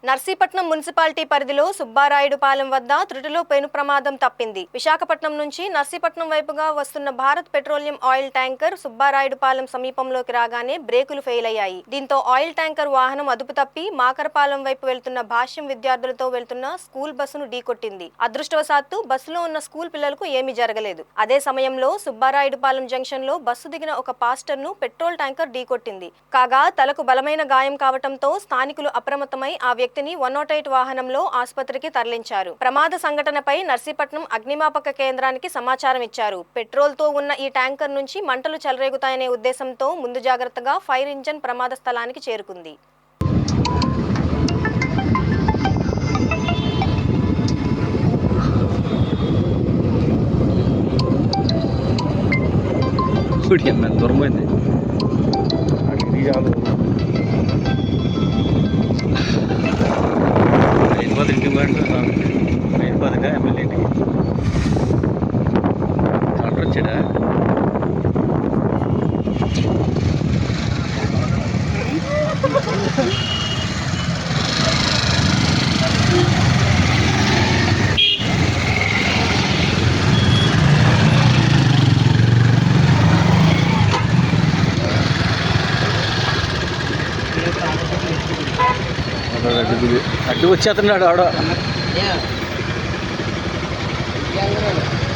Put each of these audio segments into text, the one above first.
Narsipatnam municipality పరిధిలో సుబ్బారాయుడుపాలెం వద్ద త్రుటిలో పెను ప్రమాదం తప్పింది. విశాఖపట్నం నుంచి నర్సీపట్నం వైపుగా వస్తున్న భారత్ పెట్రోలియం ఆయిల్ ట్యాంకర్ సుబ్బారాయుడుపాలెం సమీపంలోకి రాగానే బ్రేకులు ఫెయిల్ అయ్యాయి. దీంతో ఆయిల్ ట్యాంకర్ వాహనం అదుపు తప్పి మాకరపాలెం వైపు వెళ్తున్న భాష్యం విద్యార్థులతో వెళ్తున్న స్కూల్ బస్సును ఢీకొట్టింది. అదృష్టవశాత్తు బస్సులో ఉన్న స్కూల్ పిల్లలకు ఏమీ జరగలేదు. అదే సమయంలో సుబ్బారాయుడుపాలెం జంక్షన్ లో బస్సు దిగిన ఒక పాస్టర్ ను పెట్రోల్ ట్యాంకర్ ఢీకొట్టింది. కాగా తలకు బలమైన గాయం కావడంతో స్థానికులు అప్రమత్తమై ఆ వ్యక్తిని 108 వాహనంలో ఆసుపత్రికి తరలించారు. ప్రమాద సంఘటనపై నర్సీపట్నం అగ్నిమాపక కేంద్రానికి సమాచారం ఇచ్చారు. పెట్రోల్ తో ఉన్న ఈ ట్యాంకర్ నుంచి మంటలు చెలరేగుతాయనే ఉద్దేశంతో ముందు జాగ్రత్తగా ఫైర్ ఇంజన్ ప్రమాద స్థలానికి చేరుకుంది. ఇంటికి పోయిందా ఎమ్మెల్యే ఇంటికి డాక్టర్ వచ్చాడా? అడ్డు వచ్చేస్తున్నాడు ఆవిడ,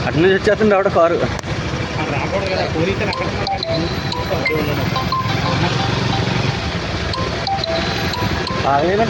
అటు నుంచి వచ్చేస్తుంది ఆవిడ కారు. బాగా